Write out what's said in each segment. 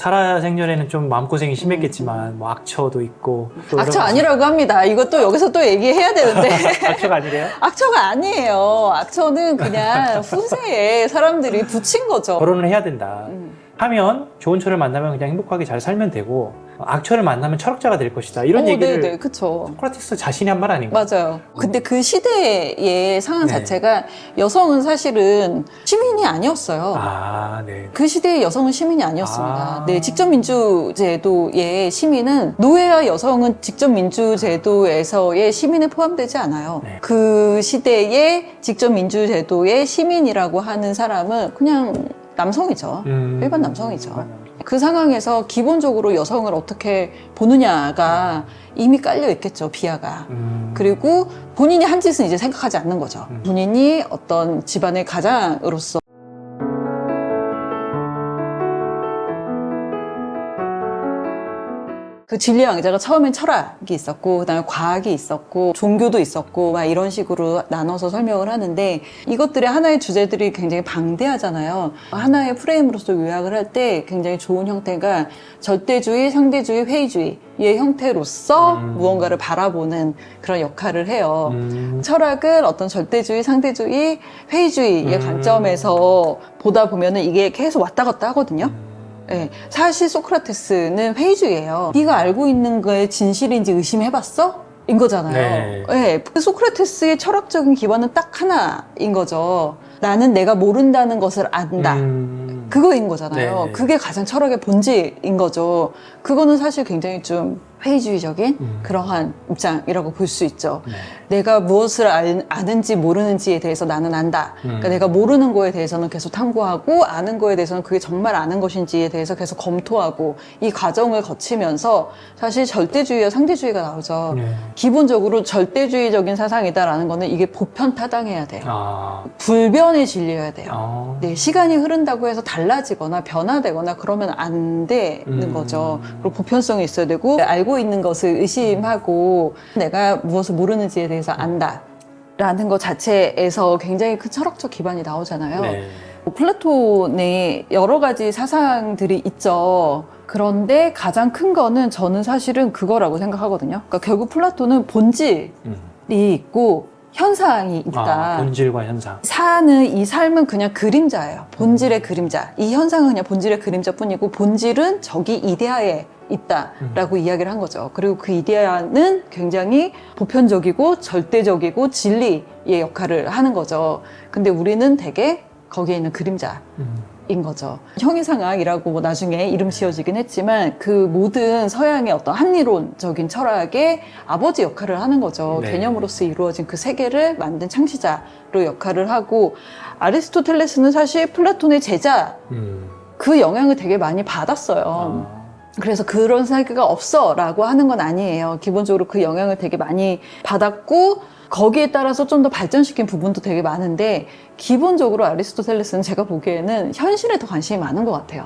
살아생전에는 좀 마음고생이 심했겠지만 뭐 악처도 있고 또 악처 여러 가지- 아니라고 합니다. 이것도 여기서 또 얘기해야 되는데. 악처가 아니래요? 악처가 아니에요. 악처는 그냥 후세에 사람들이 붙인 거죠. 결혼을 해야 된다 음. 하면 좋은 처를 만나면 그냥 행복하게 잘 살면 되고 악처를 만나면 철학자가 될 것이다 이런 얘기를 네네, 그쵸. 소크라테스 자신이 한 말 아닌가? 맞아요. 근데 그 시대의 상황 네. 자체가 여성은 사실은 시민이 아니었어요. 아, 네. 그 시대의 여성은 시민이 아니었습니다. 아. 네, 직접민주제도의 시민은 노예와 여성은 직접민주제도에서의 시민에 포함되지 않아요. 네. 그 시대의 직접민주제도의 시민이라고 하는 사람은 그냥 남성이죠. 일반 남성이죠. 그 상황에서 기본적으로 여성을 어떻게 보느냐가 이미 깔려 있겠죠, 비하가. 그리고 본인이 한 짓은 이제 생각하지 않는 거죠. 본인이 어떤 집안의 가장으로서 그 진리의 왕자가 처음엔 철학이 있었고 그다음에 과학이 있었고 종교도 있었고 막 이런 식으로 나눠서 설명을 하는데 이것들의 하나의 주제들이 굉장히 방대하잖아요. 하나의 프레임으로서 요약을 할 때 굉장히 좋은 형태가 절대주의, 상대주의, 회의주의의 형태로서 무언가를 바라보는 그런 역할을 해요. 철학을 어떤 절대주의, 상대주의, 회의주의의 관점에서 보다 보면은 이게 계속 왔다 갔다 하거든요. 네, 사실 소크라테스는 회의주의예요. 네가 알고 있는 거에 진실인지 의심해봤어? 인 거잖아요. 네. 소크라테스의 철학적인 기반은 딱 하나인 거죠. 나는 내가 모른다는 것을 안다. 그거인 거잖아요. 네. 그게 가장 철학의 본질인 거죠. 그거는 사실 굉장히 좀 회의주의적인 그러한 입장이라고 볼 수 있죠. 네. 내가 무엇을 아는지 모르는지에 대해서 나는 안다. 그러니까 내가 모르는 거에 대해서는 계속 탐구하고 아는 거에 대해서는 그게 정말 아는 것인지에 대해서 계속 검토하고 이 과정을 거치면서 사실 절대주의와 상대주의가 나오죠. 네. 기본적으로 절대주의적인 사상이다라는 거는 이게 보편타당해야 돼요. 아, 불변의 진리여야 돼요. 아. 네, 시간이 흐른다고 해서 달라지거나 변화되거나 그러면 안 되는 거죠. 그리고 보편성이 있어야 되고 알고 있는 것을 의심하고 내가 무엇을 모르는지에 대해서 안다. 라는 것 자체에서 굉장히 큰 철학적 기반이 나오잖아요. 네. 플라톤의 여러 가지 사상들이 있죠. 그런데 가장 큰 거는 저는 사실은 그거라고 생각하거든요. 그러니까 결국 플라톤은 본질이 있고 현상이 있다. 아, 본질과 현상. 사는 이 삶은 그냥 그림자예요. 본질의 그림자. 이 현상은 그냥 본질의 그림자뿐이고 본질은 저기 이데아에 있다라고 이야기를 한 거죠. 그리고 그 이데아는 굉장히 보편적이고 절대적이고 진리의 역할을 하는 거죠. 근데 우리는 되게 거기에 있는 그림자인 거죠. 형이상학이라고 뭐 나중에 이름 지어지긴 했지만 그 모든 서양의 어떤 합리론적인 철학의 아버지 역할을 하는 거죠. 네. 개념으로서 이루어진 그 세계를 만든 창시자로 역할을 하고 아리스토텔레스는 사실 플라톤의 제자 그 영향을 되게 많이 받았어요. 아. 그래서 그런 세계가 없어 라고 하는 건 아니에요. 기본적으로 그 영향을 되게 많이 받았고 거기에 따라서 좀 더 발전시킨 부분도 되게 많은데 기본적으로 아리스토텔레스는 제가 보기에는 현실에 더 관심이 많은 것 같아요.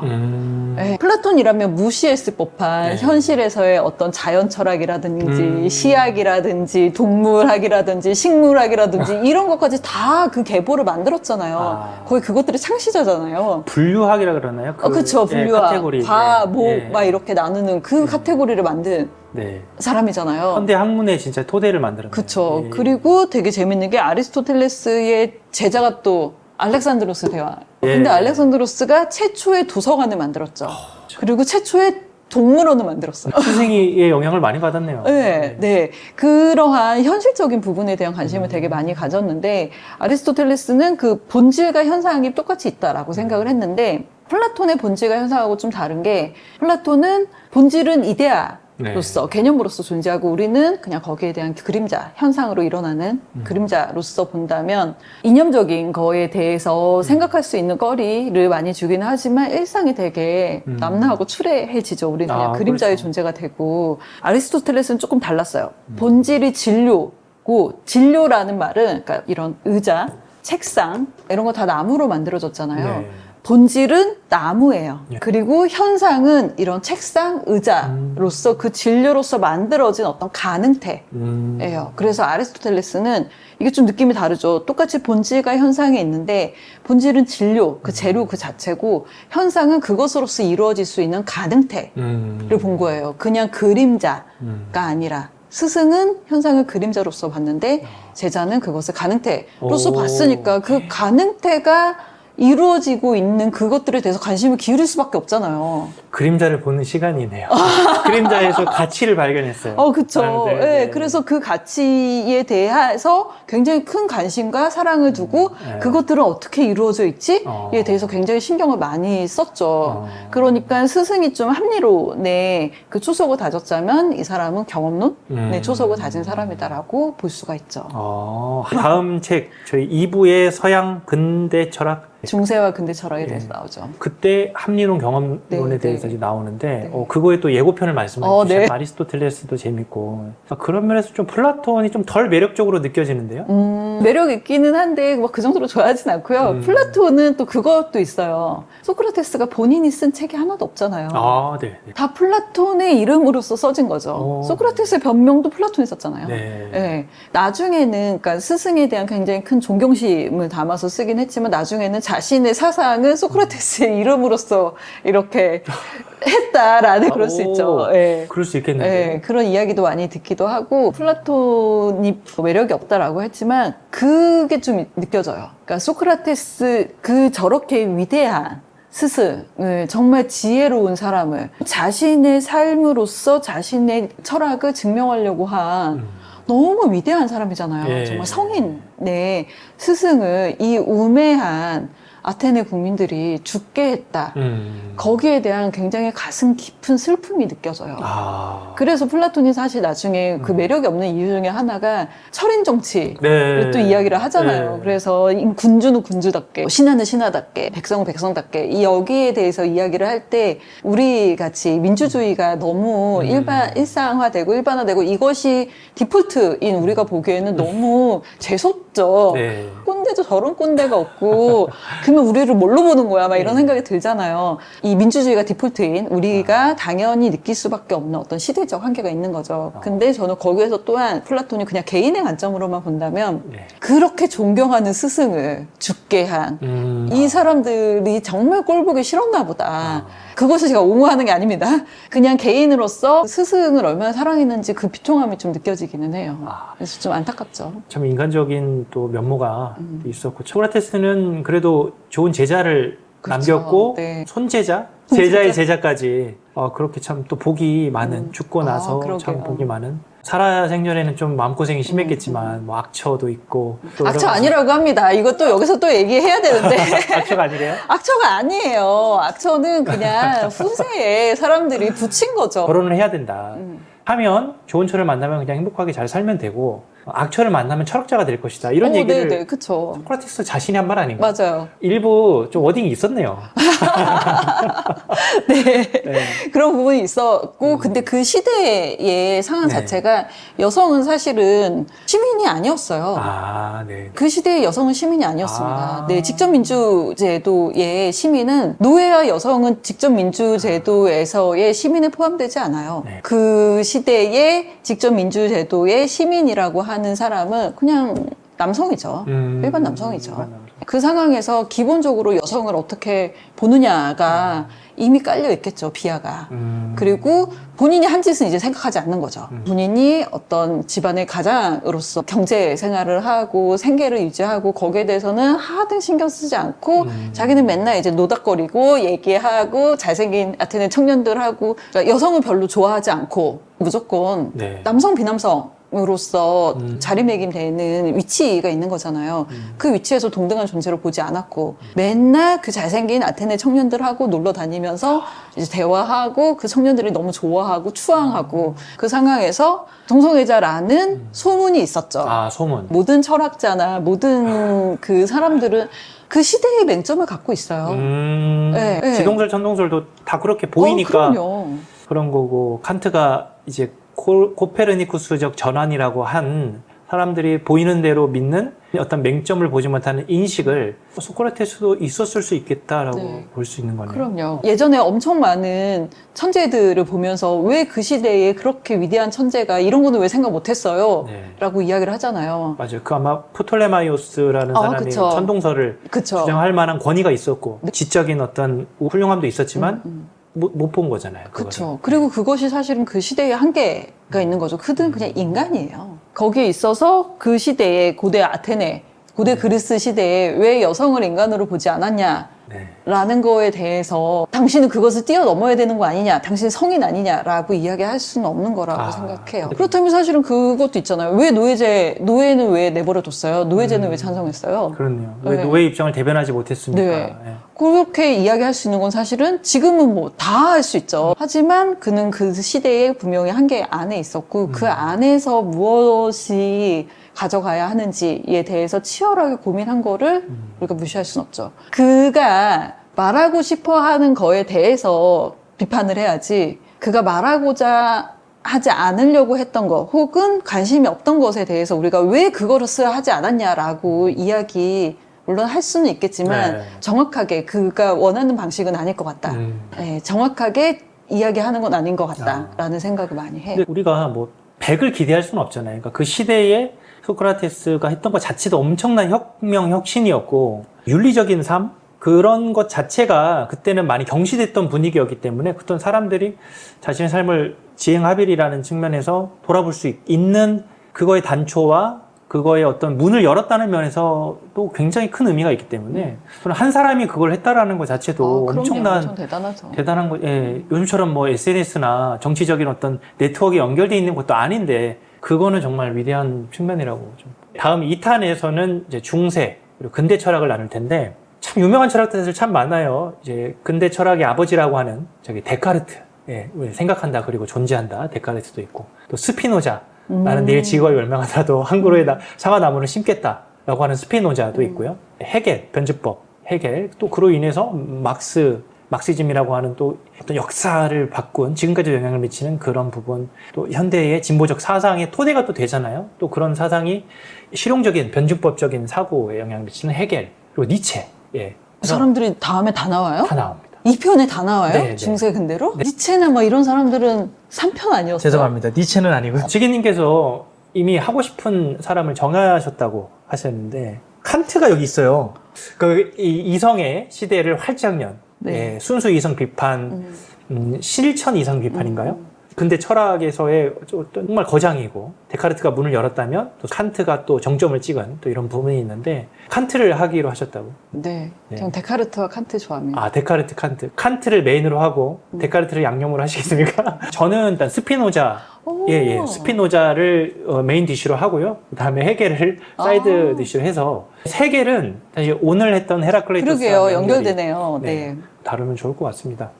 네, 플라톤이라면 무시했을 법한 네. 현실에서의 어떤 자연 철학이라든지 시학이라든지 동물학이라든지 식물학이라든지 이런 것까지 다 그 계보를 만들었잖아요. 아. 거의 그것들이 창시자잖아요. 분류학이라 그러나요? 그쵸, 예, 분류학. 카테고리. 과, 네. 목, 네. 막 이렇게 나누는 그 카테고리를 만든 네. 사람이잖아요. 현대 학문의 진짜 토대를 만들었네요. 그쵸. 예. 그리고 되게 재밌는 게 아리스토텔레스의 제자가 또 알렉산드로스 대왕. 예. 근데 알렉산드로스가 최초의 도서관을 만들었죠. 그리고 최초의 동물원을 만들었어요. 스승의 영향을 많이 받았네요. 네, 네. 그러한 현실적인 부분에 대한 관심을 되게 많이 가졌는데, 아리스토텔레스는 그 본질과 현상이 똑같이 있다라고 생각을 했는데, 플라톤의 본질과 현상하고 좀 다른 게, 플라톤은 본질은 이데아로서, 개념으로서 존재하고, 우리는 그냥 거기에 대한 그림자, 현상으로 일어나는 그림자로서 본다면, 이념적인 거에 대해서 생각할 수 있는 거리를 많이 주기는 하지만, 일상이 되게 남나하고 추레해지죠. 우리는 그냥 그림자의 그렇죠. 존재가 되고, 아리스토텔레스는 조금 달랐어요. 본질이 진료고, 진료라는 말은, 그러니까 이런 의자, 책상, 이런 거 다 나무로 만들어졌잖아요. 네. 본질은 나무예요. 예. 그리고 현상은 이런 책상, 의자로서 그 진료로서 만들어진 어떤 가능태예요. 그래서 아리스토텔레스는 이게 좀 느낌이 다르죠. 똑같이 본질과 현상이 있는데 본질은 진료, 그 재료 그 자체고 현상은 그것으로서 이루어질 수 있는 가능태를 본 거예요. 그냥 그림자가 아니라 스승은 현상을 그림자로서 봤는데 제자는 그것을 가능태로서 오. 봤으니까 그 가능태가 이루어지고 있는 그것들에 대해서 관심을 기울일 수밖에 없잖아요. 그림자를 보는 시간이네요. 그림자에서 가치를 발견했어요. 그쵸. 네, 예, 네. 그래서 그 가치에 대해서 굉장히 큰 관심과 사랑을 두고 네. 그것들은 어떻게 이루어져 있지? 에 대해서 굉장히 신경을 많이 썼죠. 그러니까 스승이 좀 합리론에 그 초석을 다졌자면 이 사람은 경험론의 초석을 다진 사람이다라고 볼 수가 있죠. 다음 책, 저희 2부의 서양 근대 철학. 중세와 근대 철학에 대해서 나오죠. 그때 합리론 경험론에 네, 대해서 네. 이제 나오는데 네. 그거에 또 예고편을 말씀해 주신 네. 아리스토텔레스도 재밌고 그런 면에서 좀 플라톤이 좀 덜 매력적으로 느껴지는데요. 매력 있기는 한데 뭐 그 정도로 좋아하진 않고요. 플라톤은 또 그것도 있어요. 소크라테스가 본인이 쓴 책이 하나도 없잖아요. 네. 다 플라톤의 이름으로써 써진 거죠. 소크라테스의 변명도 플라톤이 썼잖아요. 네. 네. 나중에는 그러니까 스승에 대한 굉장히 큰 존경심을 담아서 쓰긴 했지만 나중에는 자신의 사상을 소크라테스의 이름으로써 이렇게 했다라는 그럴 수 있죠. 네. 그럴 수 있겠는데. 네, 그런 이야기도 많이 듣기도 하고 플라톤이 매력이 없다라고 했지만 그게 좀 느껴져요. 그러니까 소크라테스 그 저렇게 위대한 스승을 정말 지혜로운 사람을 자신의 삶으로서 자신의 철학을 증명하려고 한 너무 위대한 사람이잖아요. 예. 정말 성인의 스승을 이 우매한 아테네 국민들이 죽게 했다. 거기에 대한 굉장히 가슴 깊은 슬픔이 느껴져요. 그래서 플라톤이 사실 나중에 그 매력이 없는 이유 중에 하나가 철인 정치를 또 이야기를 하잖아요. 네. 그래서 군주는 군주답게, 신하는 신하답게, 백성은 백성답게 이 여기에 대해서 이야기를 할 때 우리 같이 민주주의가 너무 일상화되고 일반화되고 이것이 디폴트인 우리가 보기에는 너무 재수없죠. 네. 꼰대도 저런 꼰대가 없고 그러면 우리를 뭘로 보는 거야? 막 이런 생각이 들잖아요. 이 민주주의가 디폴트인 우리가 당연히 느낄 수밖에 없는 어떤 시대적 한계가 있는 거죠. 근데 저는 거기에서 또한 플라톤이 그냥 개인의 관점으로만 본다면 그렇게 존경하는 스승을 죽게 한 이 사람들이 정말 꼴보기 싫었나 보다. 그것을 제가 옹호하는 게 아닙니다. 그냥 개인으로서 스승을 얼마나 사랑했는지 그 비통함이 좀 느껴지기는 해요. 그래서 좀 안타깝죠. 참 인간적인 또 면모가 있었고 소크라테스는 그래도 좋은 제자를 그쵸, 남겼고 네. 손제자, 제자의 제자까지 그렇게 참 또 복이 많은 죽고 나서 그러게요. 참 복이 많은 살아생전에는 좀 마음고생이 심했겠지만 뭐 악처도 있고 또 악처 여러 가지- 아니라고 합니다. 이것도 여기서 또 얘기해야 되는데 악처가 아니래요? 악처가 아니에요. 악처는 그냥 후세에 사람들이 붙인 거죠. 결혼을 해야 된다 하면 좋은 처를 만나면 그냥 행복하게 잘 살면 되고 악처를 만나면 철학자가 될 것이다 이런 얘기를 네네, 그쵸. 소크라테스 자신이 한 말 아닌가? 맞아요. 일부 좀 워딩이 있었네요. 네. 네. 그런 부분이 있었고, 근데 그 시대의 상황 네. 자체가 여성은 사실은 시민이 아니었어요. 네. 그 시대의 여성은 시민이 아니었습니다. 아. 네, 직접민주제도의 시민은 노예와 여성은 직접민주제도에서의 시민에 포함되지 않아요. 네. 그 시대의 직접민주제도의 시민이라고 하는 사람은 그냥 남성이죠. 일반 남성이죠. 일반 남성. 그 상황에서 기본적으로 여성을 어떻게 보느냐가 이미 깔려 있겠죠, 비하가. 그리고 본인이 한 짓은 이제 생각하지 않는 거죠. 본인이 어떤 집안의 가장으로서 경제 생활을 하고 생계를 유지하고 거기에 대해서는 하등 신경 쓰지 않고 자기는 맨날 이제 노닥거리고 얘기하고 잘생긴 아테네 청년들하고 그러니까 여성을 별로 좋아하지 않고 무조건 네. 남성 비남성 으로서 자리매김되는 위치가 있는 거잖아요. 그 위치에서 동등한 존재로 보지 않았고 맨날 그 잘생긴 아테네 청년들하고 놀러 다니면서 이제 대화하고 그 청년들이 너무 좋아하고 추앙하고 그 상황에서 동성애자라는 소문이 있었죠. 소문. 모든 철학자나 모든 그 사람들은 그 시대의 맹점을 갖고 있어요. 네, 네. 지동설, 천동설도 다 그렇게 보이니까 그럼요. 그런 거고 칸트가 이제 코페르니쿠스적 전환이라고 한 사람들이 보이는 대로 믿는 어떤 맹점을 보지 못하는 인식을 소크라테스도 있었을 수 있겠다라고 네. 볼 수 있는 거네요. 그럼요. 예전에 엄청 많은 천재들을 보면서 왜 그 시대에 그렇게 위대한 천재가 이런 거는 왜 생각 못했어요? 네. 라고 이야기를 하잖아요. 맞아요. 그 아마 프톨레마이오스라는 아, 사람이 그쵸. 천동설을 그쵸. 주장할 만한 권위가 있었고 지적인 어떤 훌륭함도 있었지만 못 본 거잖아요. 그렇죠. 그리고 그것이 사실은 그 시대의 한계가 있는 거죠. 그들은 그냥 인간이에요. 거기에 있어서 그 시대에 고대 아테네, 고대 그리스 시대에 왜 여성을 인간으로 보지 않았냐? 네. 라는 거에 대해서 당신은 그것을 뛰어넘어야 되는 거 아니냐, 당신 성인 아니냐라고 이야기할 수는 없는 거라고 생각해요. 그렇다면 사실은 그것도 있잖아요. 왜 노예는 왜 내버려 뒀어요? 노예제는 왜 찬성했어요? 그렇네요. 왜 네. 노예 입장을 대변하지 못했습니까? 네. 네. 그렇게 이야기할 수 있는 건 사실은 지금은 뭐 다 할 수 있죠. 하지만 그는 그 시대에 분명히 한계 안에 있었고 그 안에서 무엇이 가져가야 하는지에 대해서 치열하게 고민한 거를 우리가 무시할 수는 없죠. 그가 말하고 싶어 하는 거에 대해서 비판을 해야지 그가 말하고자 하지 않으려고 했던 거 혹은 관심이 없던 것에 대해서 우리가 왜 그거를 하지 않았냐라고 이야기 물론 할 수는 있겠지만 네. 정확하게 그가 원하는 방식은 아닐 것 같다. 네, 정확하게 이야기하는 건 아닌 것 같다라는 생각을 많이 해요. 근데 우리가 뭐 100을 기대할 수는 없잖아요. 그러니까 그 시대에 소크라테스가 했던 것 자체도 엄청난 혁신이었고 윤리적인 삶 그런 것 자체가 그때는 많이 경시됐던 분위기였기 때문에 어떤 사람들이 자신의 삶을 지행하빌이라는 측면에서 돌아볼 수 있는 그거의 단초와 그거의 어떤 문을 열었다는 면에서 또 굉장히 큰 의미가 있기 때문에 저는 한 사람이 그걸 했다라는 것 자체도 그럼요. 엄청난 엄청 대단하죠. 대단한 거. 예, 요즘처럼 뭐 SNS나 정치적인 어떤 네트워크에 연결돼 있는 것도 아닌데 그거는 정말 위대한 측면이라고 좀. 다음 2탄에서는 이제 중세 그리고 근대 철학을 나눌 텐데 참 유명한 철학자들 참 많아요. 이제 근대 철학의 아버지라고 하는 저기 데카르트. 예, 생각한다 그리고 존재한다. 데카르트도 있고 또 스피노자. 나는 내일 지구가 멸망하더라도 한 그루에다 사과나무를 심겠다라고 하는 스피노자도 있고요. 헤겔, 변주법, 헤겔. 또 그로 인해서 막시즘이라고 하는 또 어떤 역사를 바꾼 지금까지 영향을 미치는 그런 부분. 또 현대의 진보적 사상의 토대가 또 되잖아요. 또 그런 사상이 실용적인 변주법적인 사고에 영향을 미치는 헤겔 그리고 니체. 예. 사람들이 다음에 다 나와요? 다 나옵니다. 2편에 다 나와요? 네, 네. 중세 근대로? 니체나 뭐 이런 사람들은 3편 아니었어요? 죄송합니다. 니체는 아니고요. 지기님께서 이미 하고 싶은 사람을 정하셨다고 하셨는데 칸트가 여기 있어요. 그 이성의 시대를 활짝 연 네. 예, 순수 이성 비판, 실천 이성 비판인가요? 근데 철학에서의 정말 거장이고 데카르트가 문을 열었다면 또 칸트가 또 정점을 찍은 또 이런 부분이 있는데 칸트를 하기로 하셨다고. 네. 네. 전 데카르트와 칸트 좋아합니다. 아, 데카르트, 칸트를 메인으로 하고 데카르트를 양념으로 하시겠습니까? 저는 일단 스피노자, 예, 스피노자를 메인 디쉬로 하고요. 그다음에 헤겔을 사이드 디쉬로 해서 헤겔은 사실 오늘 했던 헤라클레이토스와 그러게요. 연결되네요. 네. 다루면 좋을 것 같습니다.